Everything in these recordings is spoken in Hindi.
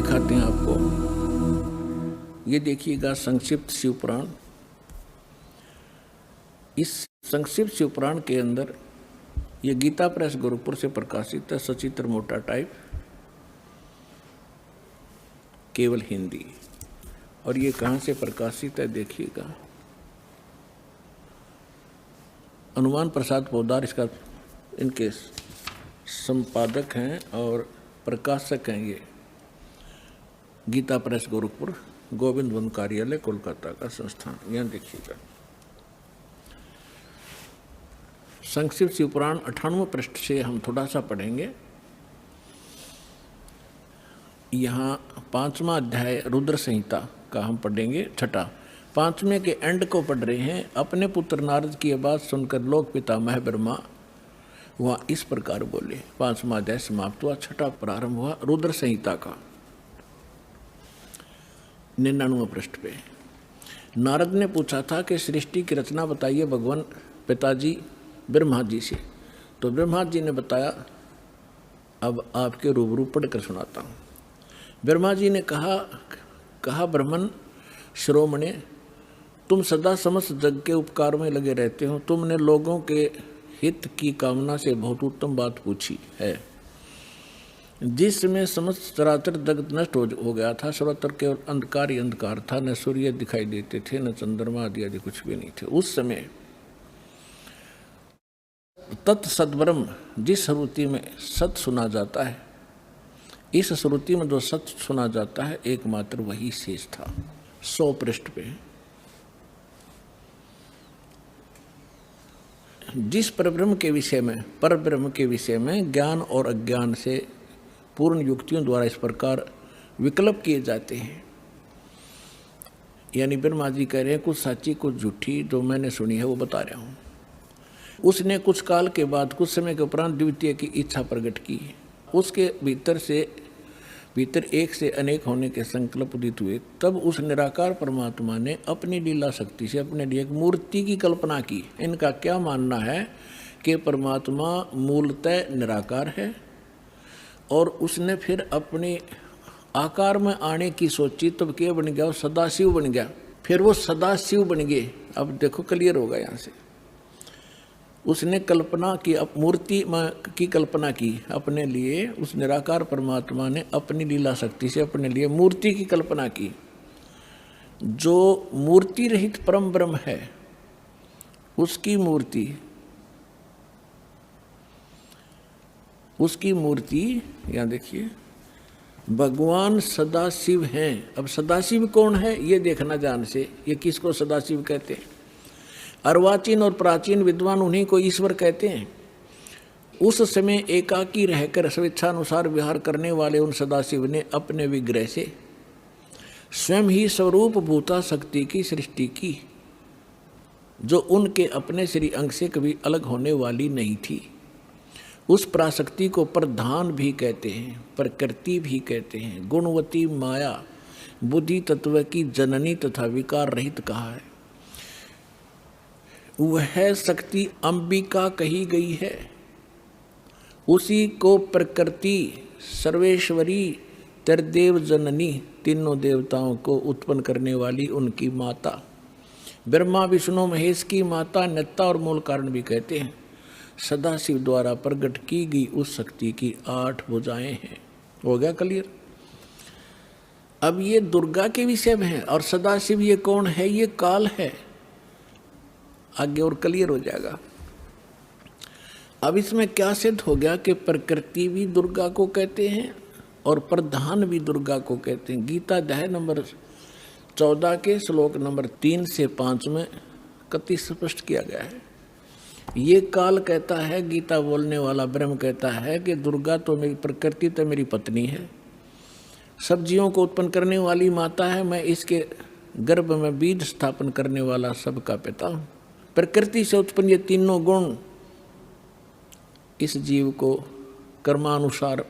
दिखाते हैं आपको। ये देखिएगा संक्षिप्त शिवपुराण। इस संक्षिप्त शिवपुराण के अंदर ये गीता प्रेस गोरखपुर से प्रकाशित है, सचित्र मोटा टाइप, केवल हिंदी। और ये कहाँ से प्रकाशित है देखिएगा, हनुमान प्रसाद पोद्दार इसका इनके संपादक हैं और प्रकाशक हैं। ये गीता प्रेस गोरखपुर, गोविंद वन कार्यालय, कोलकाता का संस्थान। यहाँ देखिएगा संक्षिप्त शिवपुराण 98वें पृष्ठ से हम थोड़ा सा पढ़ेंगे। यहाँ 5वां अध्याय रुद्र संहिता का हम पढ़ेंगे, छठा। 5वें के एंड को पढ़ रहे हैं। अपने पुत्र नारद की आवाज सुनकर लोक पितामह ब्रह्मा वह इस प्रकार बोले। 5वां अध्याय समाप्त हुआ, छठा प्रारंभ हुआ रुद्र संहिता का 99वें पृष्ठ पे। नारद ने पूछा था कि सृष्टि की रचना बताइए भगवान पिताजी ब्रह्मा जी से। तो ब्रह्मा जी ने बताया, अब आपके रूबरू पढ़कर सुनाता हूँ। ब्रह्मा जी ने कहा ब्रह्मन श्रोमणे, तुम सदा समस्त जग के उपकार में लगे रहते हो। तुमने लोगों के हित की कामना से बहुत उत्तम बात पूछी है। जिसमें समस्त चराचर जगत नष्ट हो गया था, सर्वत्र केवल अंधकार ही अंधकार था, न सूर्य दिखाई देते थे, न चंद्रमा आदि कुछ भी नहीं थे। उस समय तत्सद्ब्रह्म, जिस श्रुति में सत सुना जाता है, इस श्रुति में जो सत सुना जाता है एकमात्र वही शेष था। 100 पृष्ठ पे जिस परब्रह्म के विषय में ज्ञान और अज्ञान से पूर्ण युक्तियों द्वारा इस प्रकार विकल्प किए जाते हैं। यानी ब्रह्मा जी कह रहे हैं कुछ सच्ची कुछ झूठी, जो मैंने सुनी है वो बता रहा हूँ। उसने कुछ काल के बाद, कुछ समय के उपरांत द्वितीय की इच्छा प्रकट की। उसके भीतर एक से अनेक होने के संकल्प उदित हुए। तब उस निराकार परमात्मा ने अपनी लीला शक्ति से अपने लिए एक मूर्ति की कल्पना की। इनका क्या मानना है कि परमात्मा मूलतः निराकार है और उसने फिर अपने आकार में आने की सोची, तब क्या बन गया, वो सदाशिव बन गया। फिर वो सदाशिव बन गए। अब देखो क्लियर होगा यहाँ से। उसने कल्पना की, मूर्ति की कल्पना की अपने लिए। उस निराकार परमात्मा ने अपनी लीला शक्ति से अपने लिए मूर्ति की कल्पना की। जो मूर्ति रहित परम ब्रह्म है उसकी मूर्ति यहाँ देखिए, भगवान सदाशिव हैं। अब सदाशिव कौन है ये देखना ध्यान से। ये किसको सदाशिव कहते हैं? अर्वाचीन और प्राचीन विद्वान उन्हीं को ईश्वर कहते हैं। उस समय एकाकी रहकर स्वेच्छानुसार विहार करने वाले उन सदाशिव ने अपने विग्रह से स्वयं ही स्वरूप भूता शक्ति की सृष्टि की, जो उनके अपने श्री अंग से कभी अलग होने वाली नहीं थी। उस पराशक्ति को प्रधान भी कहते हैं, प्रकृति भी कहते हैं। गुणवती माया बुद्धि तत्व की जननी तथा विकार रहित कहा है। वह शक्ति अंबिका कही गई है। उसी को प्रकृति, सर्वेश्वरी, त्रिदेव जननी, तीनों देवताओं को उत्पन्न करने वाली उनकी माता, ब्रह्मा विष्णु महेश की माता, नेता और मूल कारण भी कहते हैं। सदाशिव द्वारा प्रकट की गई उस शक्ति की 8 भुजाएं हैं। हो गया क्लियर? अब ये दुर्गा के विषय में है। और सदाशिव ये कौन है? ये काल है। आगे और क्लियर हो जाएगा। अब इसमें क्या सिद्ध हो गया कि प्रकृति भी दुर्गा को कहते हैं और प्रधान भी दुर्गा को कहते हैं। गीता अध्याय नंबर 14 के श्लोक नंबर 3 से 5 में कति स्पष्ट किया गया है। ये काल कहता है, गीता बोलने वाला ब्रह्म कहता है कि दुर्गा तो मेरी प्रकृति तो मेरी पत्नी है, सब जीवों को उत्पन्न करने वाली माता है, मैं इसके गर्भ में बीज स्थापन करने वाला सबका पिता हूँ। प्रकृति से उत्पन्न ये तीनों गुण इस जीव को कर्मानुसार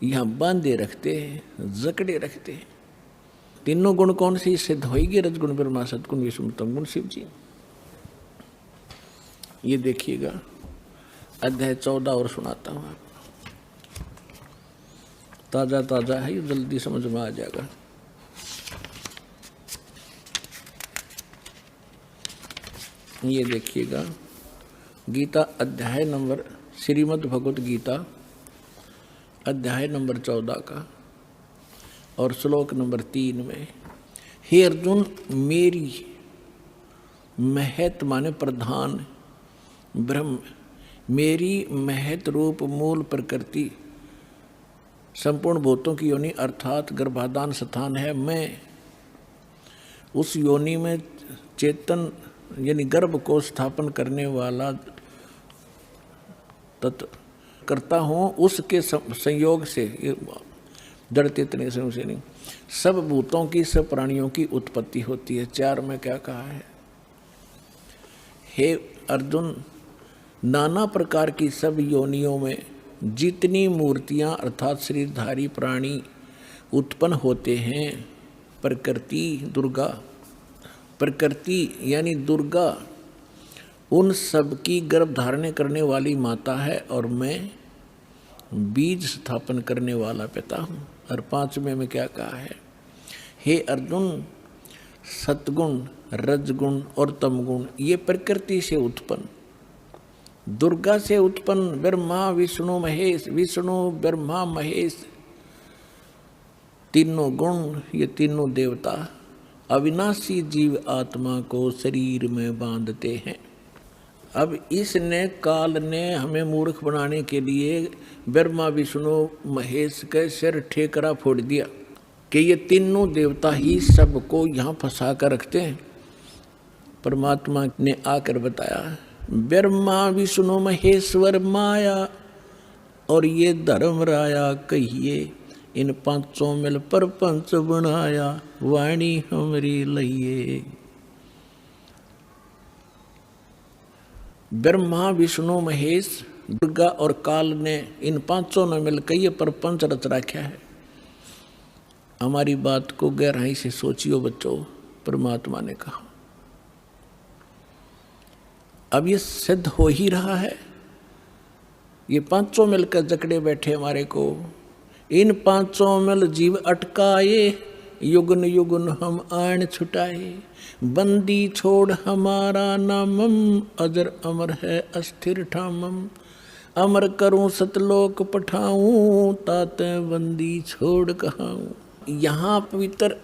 यहाँ बांधे रखते हैं, जकड़े रखते हैं। तीनों गुण कौन सी सिद्ध होगी? रजगुण ब्रह्मा, सतगुण विष्णु, तमगुण शिव जी। ये देखिएगा अध्याय 14 और सुनाता हूँ आपको। ताज़ा ताज़ा है, ये जल्दी समझ में आ जाएगा। ये देखिएगा, गीता अध्याय नंबर, श्रीमद् भगवत गीता अध्याय नंबर 14 का और श्लोक नंबर 3 में, हे अर्जुन, मेरी महत माने प्रधान ब्रह्म, मेरी महत रूप मूल प्रकृति संपूर्ण भूतों की योनि अर्थात गर्भाधान स्थान है। मैं उस योनि में चेतन यानी गर्भ को स्थापन करने वाला तत्व करता हूँ। उसके संयोग से, जड़ते इतने संयोग से नहीं, सब भूतों की, सब प्राणियों की उत्पत्ति होती है। 4 में क्या कहा है, हे अर्जुन, नाना प्रकार की सब योनियों में जितनी मूर्तियां अर्थात शरीरधारी प्राणी उत्पन्न होते हैं, प्रकृति दुर्गा, प्रकृति यानी दुर्गा उन सब की गर्भ धारण करने वाली माता है और मैं बीज स्थापन करने वाला पिता हूँ। और 5वें में क्या कहा है, हे अर्जुन, सतगुण, रजगुण और तमगुण ये प्रकृति से उत्पन्न, दुर्गा से उत्पन्न ब्रह्मा विष्णु महेश, विष्णु ब्रह्मा महेश तीनों गुण, ये तीनों देवता अविनाशी जीव आत्मा को शरीर में बांधते हैं। अब इसने काल ने हमें मूर्ख बनाने के लिए ब्रह्मा विष्णु महेश के सिर ठेकरा फोड़ दिया कि ये तीनों देवता ही सबको यहाँ फंसा कर रखते हैं। परमात्मा ने आकर बताया, ब्रह्मा विष्णु महेश्वर माया और ये धर्म राया कहिए, इन पांचों मिल परपंच बनाया, वाणी हमरी लइए। ब्रह्मा विष्णु महेश दुर्गा और काल ने इन पांचों ने मिलकर ये परपंच रच रखा है। हमारी बात को गहराई से सोचियो बच्चों, परमात्मा ने कहा। अब ये सिद्ध हो ही रहा है, ये पांचों मिलकर जकड़े बैठे हमारे को। इन पांचों मिल जीव अटकाए, युगन युगन हम आन छुटाए, बंदी छोड़ हमारा नामम, अजर अमर है अस्थिर ठामम, अमर करूं सतलोक पठाऊं, ताते बंदी छोड़ कहाऊं। यहाँ पवित्र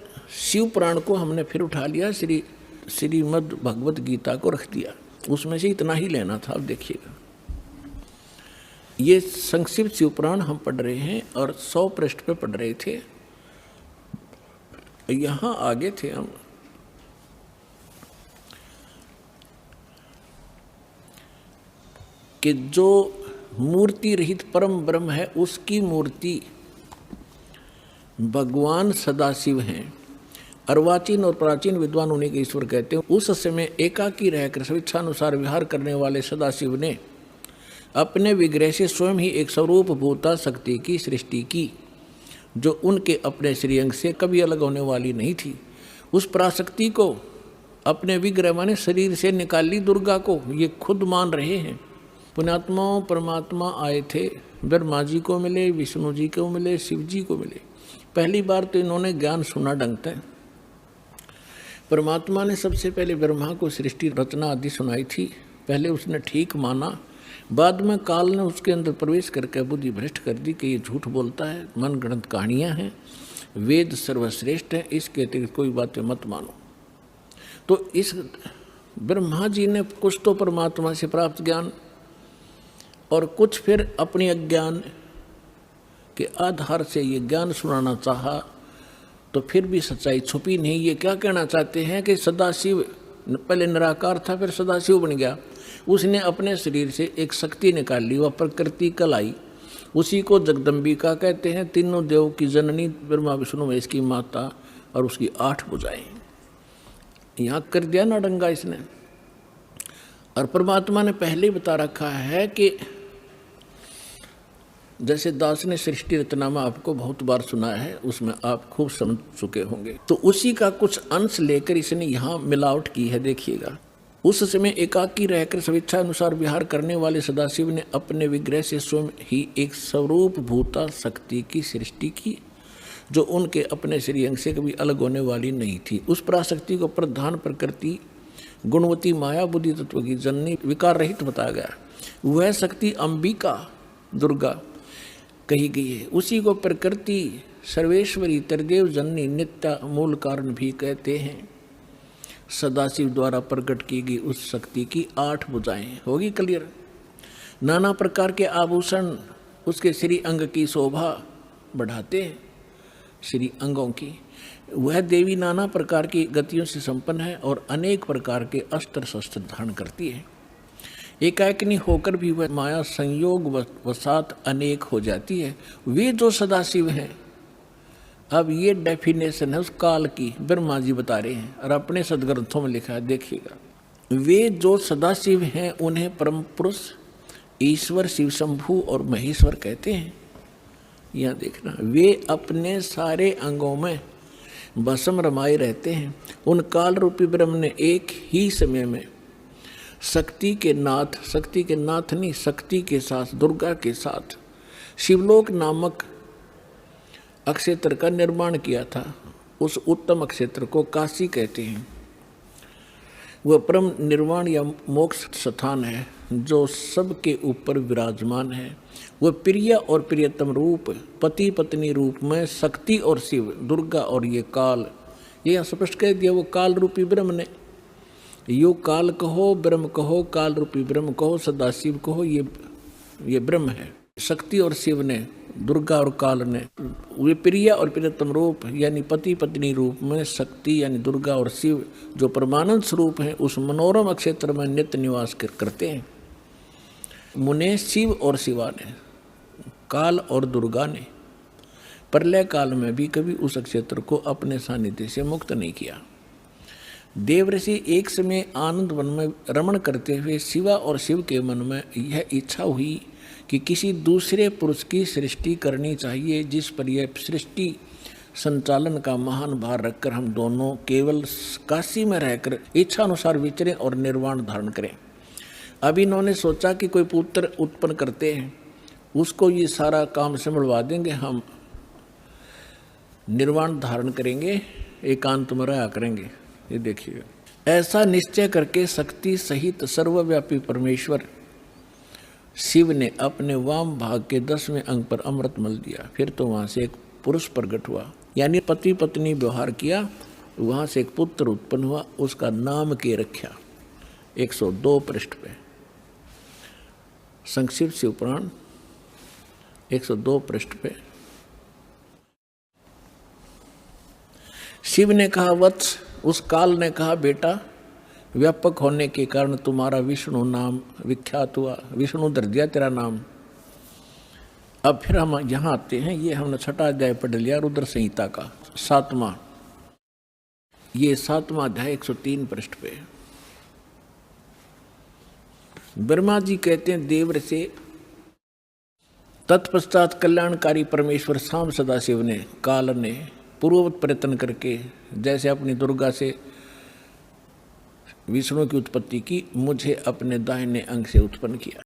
शिव पुराण को हमने फिर उठा लिया, श्रीमद् भगवत गीता को रख दिया, उसमें से इतना ही लेना था। अब देखिएगा, ये संक्षिप्त शिव पुराण हम पढ़ रहे हैं और 100 पृष्ठ पे पढ़ रहे थे। यहाँ आगे थे हम, कि जो मूर्ति रहित परम ब्रह्म है उसकी मूर्ति भगवान सदाशिव हैं। अर्वाचीन और प्राचीन विद्वान उन्हीं के ईश्वर कहते हैं। उस समय एकाकी रहकर स्वेच्छानुसार विहार करने वाले सदाशिव ने अपने विग्रह से स्वयं ही एक स्वरूप भूता शक्ति की सृष्टि की, जो उनके अपने श्रीअंग से कभी अलग होने वाली नहीं थी। उस पराशक्ति को अपने विग्रह माने शरीर से निकाली दुर्गा को ये खुद मान रहे हैं। पुण्यात्माओं, परमात्मा आए थे, ब्रह्मा जी को मिले, विष्णु जी को मिले, शिव जी को मिले। पहली बार तो इन्होंने ज्ञान सुना ढंग से। परमात्मा ने सबसे पहले ब्रह्मा को सृष्टि रचना आदि सुनाई थी, पहले उसने ठीक माना। बाद में काल ने उसके अंदर प्रवेश करके बुद्धि भ्रष्ट कर दी कि ये झूठ बोलता है, मन गणत कहानियाँ हैं, वेद सर्वश्रेष्ठ है, इसके अतिरिक्त कोई बातें मत मानो। तो इस ब्रह्मा जी ने कुछ तो परमात्मा से प्राप्त ज्ञान और कुछ फिर अपनी अज्ञान के आधार से ये ज्ञान सुनाना चाहा, तो फिर भी सच्चाई छुपी नहीं। ये क्या कहना चाहते हैं कि सदाशिव पहले निराकार था, फिर सदाशिव बन गया। उसने अपने शरीर से एक शक्ति निकाल ली, वह प्रकृति कलाई, उसी को जगदम्बिका कहते हैं। तीनों देव की जननी ब्रह्मा विष्णु महेश की माता और उसकी 8 भुजाएं। यहाँ कर दिया ना डंगा इसने। और परमात्मा ने पहले ही बता रखा है कि जैसे दास ने सृष्टि रचनामा आपको बहुत बार सुना है, उसमें आप खूब समझ चुके होंगे, तो उसी का कुछ अंश लेकर इसने यहाँ मिलावट की है। देखिएगा, उस समय एकाकी रहकर स्वेच्छा अनुसार विहार करने वाले सदाशिव ने अपने विग्रह से स्वयं ही एक स्वरूप भूता शक्ति की सृष्टि की, जो उनके अपने श्रीअंग से कभी अलग होने वाली नहीं थी। उस पराशक्ति को प्रधान प्रकृति गुणवती माया बुद्धि तत्व की जननी विकार रहित बताया गया। वह शक्ति अंबिका दुर्गा कही गई है। उसी को प्रकृति सर्वेश्वरी त्रिदेव जननी नित्य मूल कारण भी कहते हैं। सदाशिव द्वारा प्रकट की गई उस शक्ति की 8 भुजाएं होगी क्लियर। नाना प्रकार के आभूषण उसके श्री अंग की शोभा बढ़ाते हैं, श्री अंगों की। वह देवी नाना प्रकार की गतियों से संपन्न है और अनेक प्रकार के अस्त्र शस्त्र धारण करती है। एकाकिनी होकर भी वह माया संयोग वसात अनेक हो जाती है। वे जो सदाशिव हैं, अब ये डेफिनेशन है उस काल की, ब्रह्मा जी बता रहे हैं और अपने सदग्रंथों में लिखा है, देखिएगा। वे जो सदाशिव हैं उन्हें परम पुरुष ईश्वर शिव शंभु और महेश्वर कहते हैं। यहाँ देखना, वे अपने सारे अंगों में भस्म रमाए रहते हैं। उन काल रूपी ब्रह्म ने एक ही समय में शक्ति के नाथ नहीं, शक्ति के साथ, दुर्गा के साथ शिवलोक नामक अक्षेत्र का निर्माण किया था। उस उत्तम अक्षेत्र को काशी कहते हैं। वह परम निर्वाण या मोक्ष स्थान है जो सबके ऊपर विराजमान है। वह प्रिय और प्रियतम रूप, पति पत्नी रूप में शक्ति और शिव, दुर्गा और ये काल, ये स्पष्ट कह दिया। वो काल रूपी ब्रह्म ने, यो काल कहो ब्रह्म कहो, काल रूपी ब्रह्म कहो, सदाशिव कहो, ये ब्रह्म है। शक्ति और शिव ने, दुर्गा और काल ने, वे प्रिय और प्रियतम रूप यानी पति पत्नी रूप में शक्ति यानी दुर्गा और शिव जो परमानंद स्वरूप हैं, उस मनोरम अक्षेत्र में नित्य निवास करते हैं। मुने शिव और शिवा ने, काल और दुर्गा ने प्रलय काल में भी कभी उस अक्षेत्र को अपने सानिध्य से मुक्त नहीं किया। देवऋषि एक समय आनंद वन में रमण करते हुए शिवा और शिव के मन में यह इच्छा हुई कि किसी दूसरे पुरुष की सृष्टि करनी चाहिए, जिस पर यह सृष्टि संचालन का महान भार रखकर हम दोनों केवल काशी में रहकर इच्छा अनुसार विचरें और निर्वाण धारण करें। अब इन्होंने सोचा कि कोई पुत्र उत्पन्न करते हैं, उसको ये सारा काम संभलवा देंगे, हम निर्वाण धारण करेंगे, एकांत में रहा करेंगे। ये देखिएगा, ऐसा निश्चय करके शक्ति सहित सर्वव्यापी परमेश्वर शिव ने अपने वाम भाग के 10वें अंग पर अमृत मल दिया। फिर तो वहाँ से एक पुरुष प्रकट हुआ, यानी पति पत्नी व्यवहार किया, वहाँ से एक पुत्र उत्पन्न हुआ, उसका नाम के रखा। 102 पृष्ठ पे संक्षिप्त शिव पुराण 102 पृष्ठ पे। शिव ने कहा वत्स, उस काल ने कहा बेटा, व्यापक होने के कारण तुम्हारा विष्णु नाम विख्यात हुआ, विष्णु धर दिया तेरा नाम। अब फिर हम यहाँ आते हैं, ये हमने 6वां अध्याय पढ़ लिया रुद्र संहिता का 7वां, ये 7वां अध्याय 103 पृष्ठ पे। ब्रह्मा जी कहते हैं देवर से, तत्पश्चात कल्याणकारी परमेश्वर शाम सदाशिव ने, काल ने पूर्ववत प्रयत्न करके जैसे अपनी दुर्गा से विष्णु की उत्पत्ति की, मुझे अपने दाहिने अंग से उत्पन्न किया।